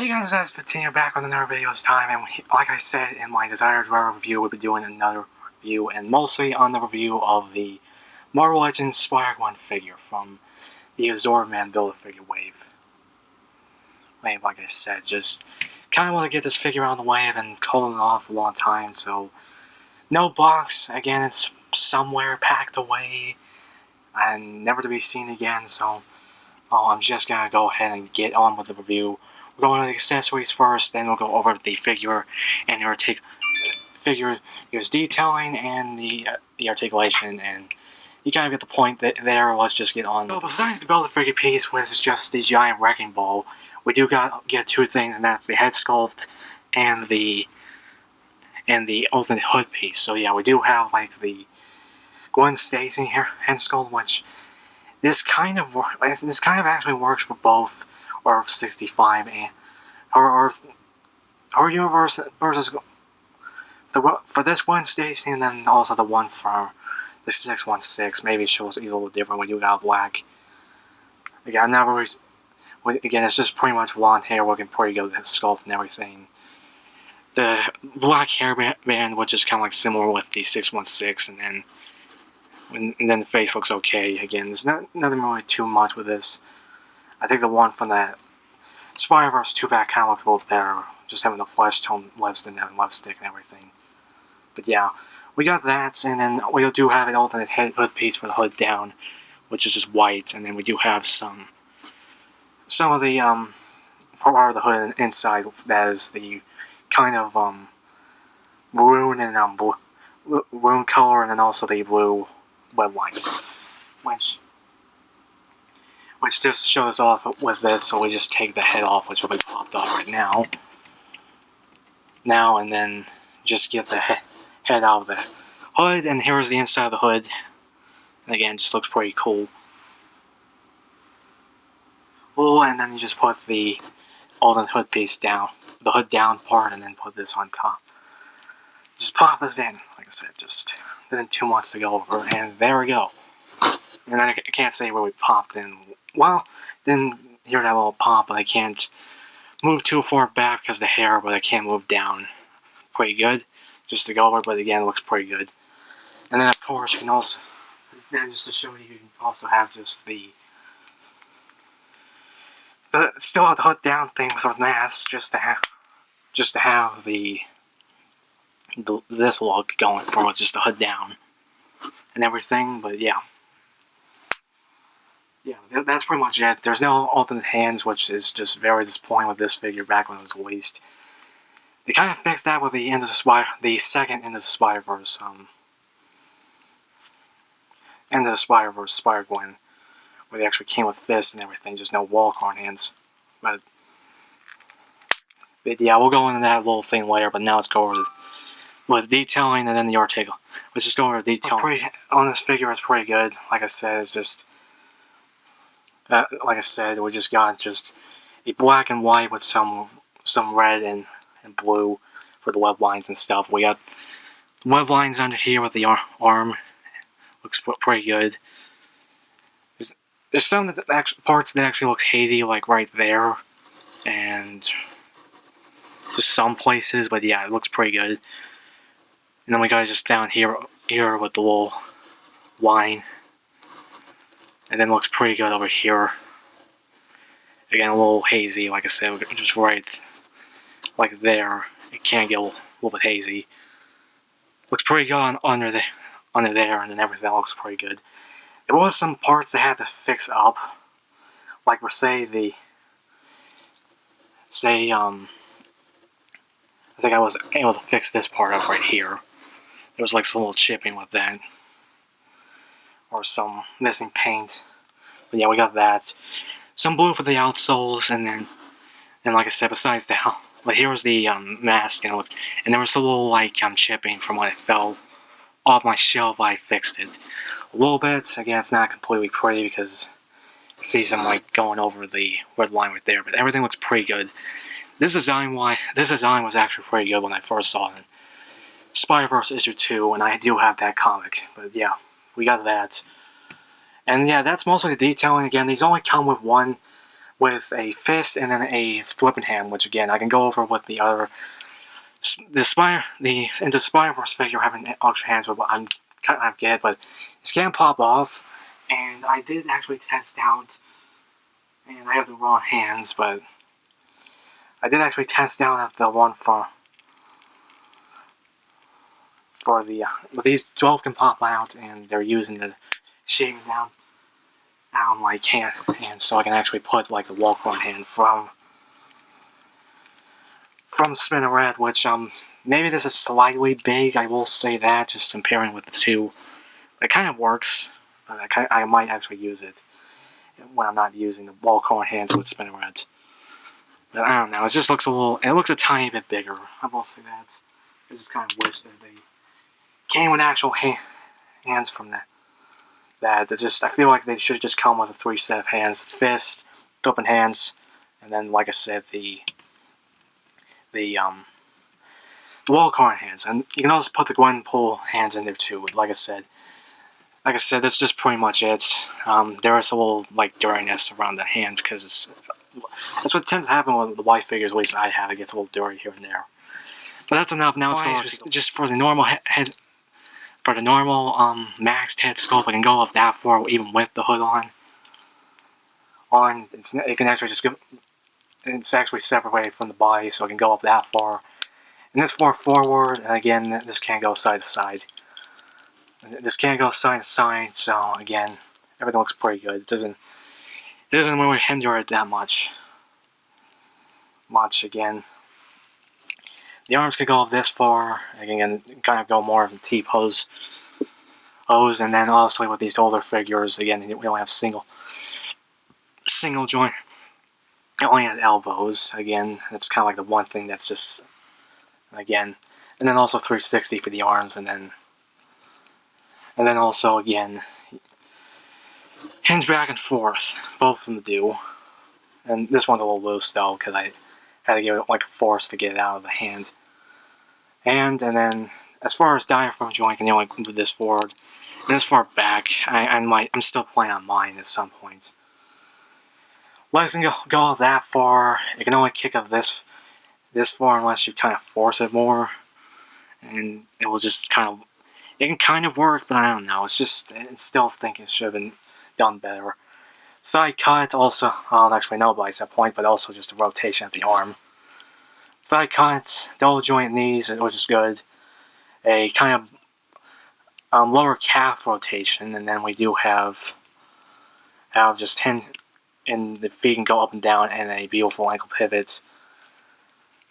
Hey guys, it's 15 back with another video this time, and like I said in my Desired Rare review, we'll be doing another review, and mostly on the review of the Marvel Legends Spider-Gwen figure from the Azor Man Build-A-Figure wave. Like I said, just kind of want to get this figure out of the way. I've been holding it off for a long time, so no box. Again, it's somewhere packed away and never to be seen again, so I'm just gonna go ahead and get on with the review. We're going to the accessories first, then we'll go over the figure and the figure's detailing and the articulation, and you kind of get the point there. Let's just get on. So besides the Build-A-Figure piece, which is just the giant wrecking ball, we do get two things, and that's the head sculpt and the ultimate hood piece. So yeah, we do have like the Gwen Stacy here head sculpt, which this kind of actually works for both Earth 65 and our universe versus for this one Stacy, and then also the one for the 616. Maybe it shows a little different when you got black. Again, it's just pretty much blonde hair looking pretty good with the sculpt and everything. The black hairband, which is kind of like similar with the 616, and then the face looks okay. Again, there's nothing really too much with this. I think the one from that Spider-Verse 2-pack kind of looks a little better, just having the flesh tone lipstick and lipstick and everything. But yeah, we got that, and then we do have an alternate hood piece for the hood down, which is just white, and then we do have some of the part of the hood inside that is the kind of maroon and maroon color, and then also the blue web lines, which just shows off with this. So we just take the head off, which will be popped off right now, and then just get the head out of the hood, and here's the inside of the hood, and again, it just looks pretty cool. Oh, and then you just put the alternate hood piece down, the hood down part, and then put this on top. Just pop this in, like I said, just didn't too much to go over, and there we go. And I can't say where we popped in. Well, didn't hear that little pop, but I can't move too far back because of the hair, but I can move down pretty good just to go over, but again, it looks pretty good. And then, of course, you can also, just to show you, you can also have just still have the hood down thing with our mask, just to have this look going for it, just the hood down and everything. But yeah, that's pretty much it. There's no alternate hands, which is just very disappointing with this figure back when it was released. They kind of fixed that with the second Into the Spider-Verse, Into the Spider-Verse Spider-Gwen, where they actually came with fists and everything, just no wall-card hands. But yeah, we'll go into that little thing later, but now let's go over with detailing and then the article. Let's just go over the detailing. On this figure, it's pretty good. Like I said, it's just, like I said, we just got just a black and white with some red and blue for the web lines and stuff. We got web lines under here with the arm. Looks pretty good. There's some parts that actually look hazy, like right there, and just some places, but yeah, it looks pretty good. And then we got just down here with the little line, and then it looks pretty good over here. Again, a little hazy, like I said, just right like there. It can get a little bit hazy. Looks pretty good under there, and then everything looks pretty good. There was some parts they had to fix up, like I think I was able to fix this part up right here. There was like some little chipping with that, or some missing paint. But yeah, we got that. Some blue for the outsoles, and like I said, besides that, like here's the mask, and there was a little like chipping from when it fell off my shelf. I fixed it a little bit. Again, it's not completely pretty because you see some like going over the red line right there, but everything looks pretty good. This design was actually pretty good when I first saw it. Spider-Verse issue 2, and I do have that comic. But yeah, we got that. And yeah, that's mostly the detailing. Again, these only come with one with a fist and then a flipping hand, which again I can go over with the other. The Spider-Verse figure having extra hands, but I'm kind of get, but this can pop off, and I did actually test out, and I have the wrong hands, but I did actually test out the one for the, but these 12 can pop out, and they're using the shaving down like hand, so I can actually put like the walk-on hand from Spinneret, which maybe this is slightly big, I will say that, just comparing with the two. It kind of works, but I might actually use it when I'm not using the walk-on hands with Spinneret. But I don't know, it just looks it looks a tiny bit bigger, I will say that. I just kind of wish that they came with actual hands from that. I feel like they should just come with a 3 set of hands: fist, open hands, and then, like I said, the walk-on hands. And you can also put the Gwen pull hands in there too. Like I said, that's just pretty much it. There is a little like dirtiness around the hand because that's what tends to happen with the white figures. At least I have. It gets a little dirty here and there. But that's enough. Now it's just for the normal head. For the normal maxed head sculpt, I can go up that far even with the hood on. It can actually just go. It's actually separated from the body, so I can go up that far. And this far forward, and again, this can't go side to side. This can't go side to side, so again, everything looks pretty good. It doesn't really hinder it that much. Again. The arms can go this far. Again, kind of go more of the T-pose. And then also with these older figures, again, we only have single joint. They only have elbows. Again, that's kind of like the one thing that's just, again, and then also 360 for the arms, and then also again hinge back and forth. Both of them do. And this one's a little loose though, because I had to give it like a force to get it out of the hand. And then as far as diaphragm joint, I can only move this forward. And this far back, I'm still playing on mine at some points. Legs can go that far. It can only kick up this far unless you kind of force it more, and it will just kind of. It can kind of work, but I don't know. I still think it should have been done better. Thigh cut also. Actually, no bicep point, but also just a rotation of the arm. Thigh cut, double joint knees, which is good. A kind of lower calf rotation, and then we do have just 10 and the feet can go up and down, and a beautiful ankle pivot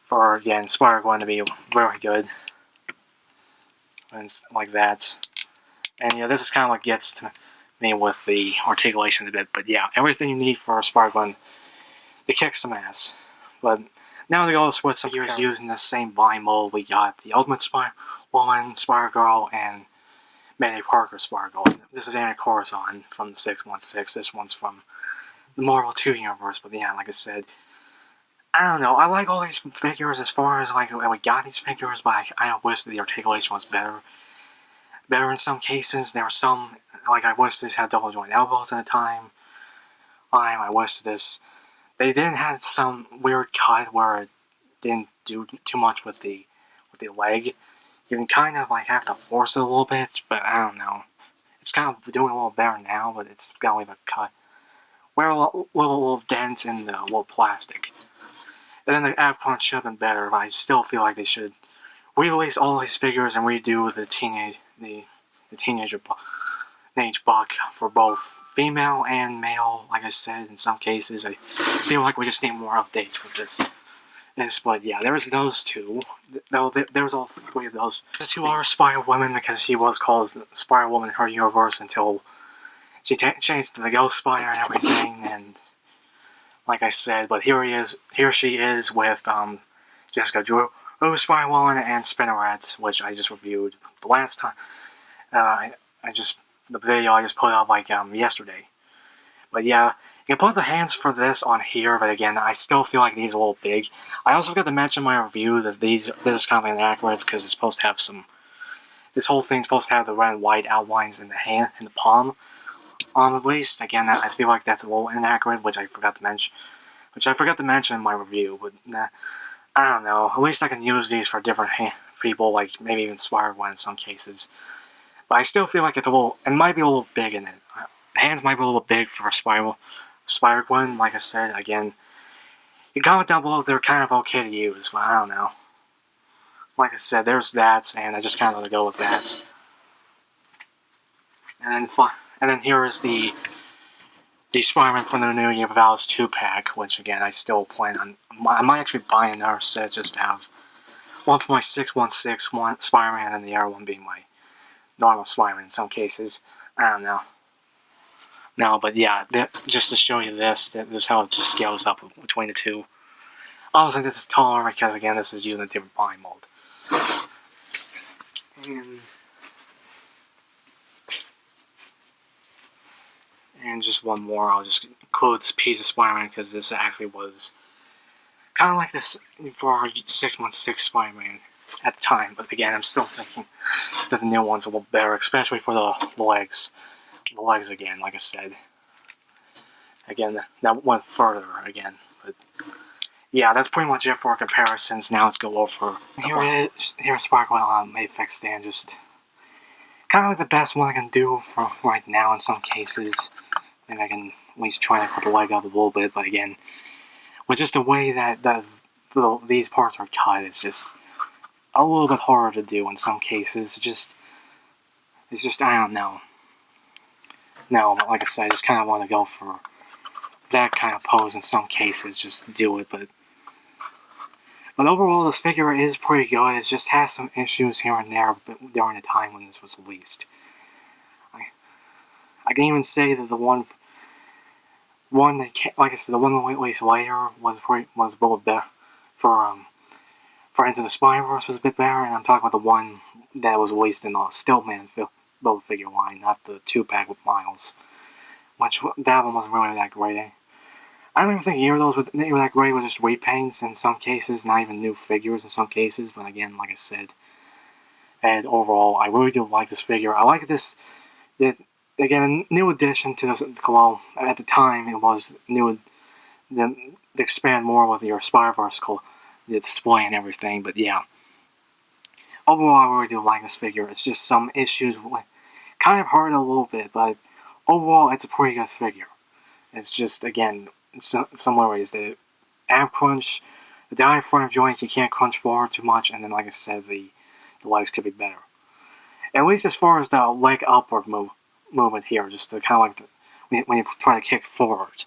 for, again, Spider-Gwen to be very good. And like that. And yeah, this is kind of what gets to me with the articulation a bit, but yeah, everything you need for Spider-Gwen to kick some ass. But now to go with some years using the same body mold, we got the Ultimate Spider-Woman, Spider-Girl, and Manny Parker Spider-Girl. This is Anna Corazon from the 616. This one's from the Marvel 2 universe, but yeah, like I said, I don't know. I like all these figures as far as like we got these figures, but I wish the articulation was better. Better in some cases. There were some, like I wish this had double joint elbows at the time. I wish they didn't have some weird cut where it didn't do too much with the leg. You can kind of like have to force it a little bit, but I don't know. It's kind of doing a little better now, but it's got to leave a cut. Where a little dent in the little plastic. And then the ab crunch should have been better, but I still feel like they should re-release all these figures and redo the teenager buck for both female and male. Like I said, in some cases, I feel like we just need more updates with this. But yeah, there's those two. There's all three of those. The two are Spider-Woman, because she was called Spider-Woman in her universe until she changed to the Ghost Spider and everything, and like I said, but here she is with Jessica Drew, Spider-Woman, and Spinneret, which I just reviewed the last time. The video I just put up like yesterday. But yeah, you can put the hands for this on here, but again, I still feel like these are a little big. I also forgot to mention in my review that this is kind of inaccurate because it's supposed to have some. This whole thing's supposed to have the red and white outlines in the palm. At least, again, I feel like that's a little inaccurate, which I forgot to mention. which I forgot to mention in my review, but nah, I don't know. At least I can use these for different people, like maybe even Spider-Gwen in some cases. But I still feel like it might be a little big in it. The hands might be a little big for Spider-Gwen, like I said. Again, you comment down below if they're kind of okay to use, but I don't know. Like I said, there's that, and I just kind of let it go with that. And then here is the Spider-Man from the New Year Vals 2-pack, which again, I still plan on. I might actually buy another set just to have one for my 616 Spider-Man and the other one being my normal Spider-Man in some cases. I don't know. No, but yeah, just to show you this is how it just scales up between the two. Obviously, this is taller because, again, this is using a different body mold. And just one more, I'll just include this piece of Spider-Man because this actually was kind of like this for our 616 Spider-Man at the time. But again, I'm still thinking that the new one's a little better, especially for the legs. The legs again, like I said. Again, that went further again. But yeah, that's pretty much it for comparisons. Now let's go over. Here's Sparkle on Mayfix stand. Just kind of like the best one I can do for right now in some cases. And I can at least try to put the leg up a little bit, but again, with just the way that these parts are cut, it's just a little bit harder to do in some cases. It's just I don't know. No, but like I said, I just kind of want to go for that kind of pose in some cases, just to do it. But overall, this figure is pretty good. It just has some issues here and there during the time when this was released. I can even say that the one that like I said, the one that released later was a little better for Into the Spider-Verse was a bit better, and I'm talking about the one that was released in the Stillman Build-A-Figure line, not the 2-pack with Miles. Which that one wasn't really that great. I don't even think either of those were that great. It was just repaints in some cases, not even new figures in some cases. But again, like I said, and overall, I really do like this figure. I like this. Again, a new addition to this. Well, at the time, it was new. To expand more with your Spider-Verse, the display and everything. But yeah, overall, I really do like this figure. It's just some issues with kind of hurt a little bit, but overall, it's a pretty good figure. It's just again, some worries the ab crunch, the diaphragm joint, you can't crunch forward too much, and then like I said, the legs could be better. At least as far as the leg upward movement here, just to kind of like when you try to kick forward,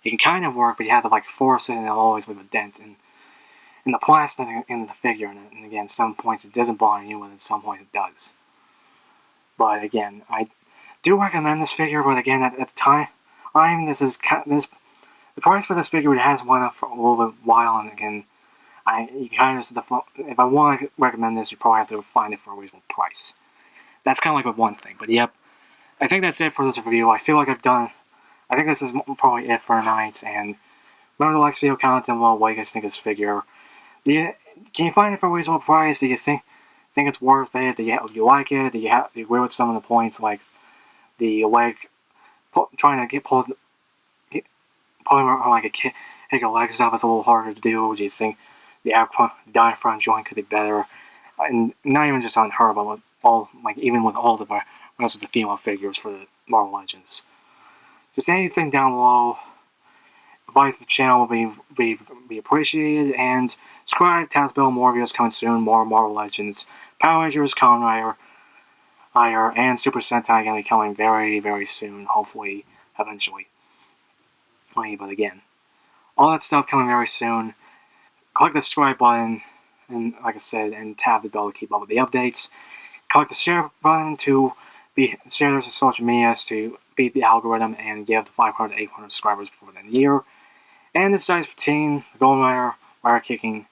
it can kind of work, but you have to like force it, and it'll always leave a dent in the plastic in the figure. And again, some points it doesn't bother you, and at some points it does. But again, I do recommend this figure, but again, at the time, the price for this figure has went up for a little bit while, and again, you kind of if I want to recommend this, you probably have to find it for a reasonable price. That's kind of like one thing, but yep, I think that's it for this review. I feel like I think this is probably it for tonight, and remember to like this video, comment down below what you guys think of this figure. Can you find it for a reasonable price? Do you think it's worth it? Do you like it? Do you agree with some of the points, like the leg trying to pulling like a kick your legs off is a little harder to do? Do you think the diaphragm joint could be better? And not even just on her, but with even with all the rest of the female figures for the Marvel Legends. Just anything down below. Advice for the channel will be appreciated, and subscribe, tap the bell, more videos coming soon, more Marvel Legends, Power Rangers, Kamen Rider, and Super Sentai going to be coming very, very soon, hopefully, eventually. But again, all that stuff coming very soon. Click the subscribe button, and like I said, and tap the bell to keep up with the updates. Click the share button to share this on social medias to beat the algorithm and give the 500 to 800 subscribers before the end of the year. And the size 15, the Golden Rider, Wire Kicking,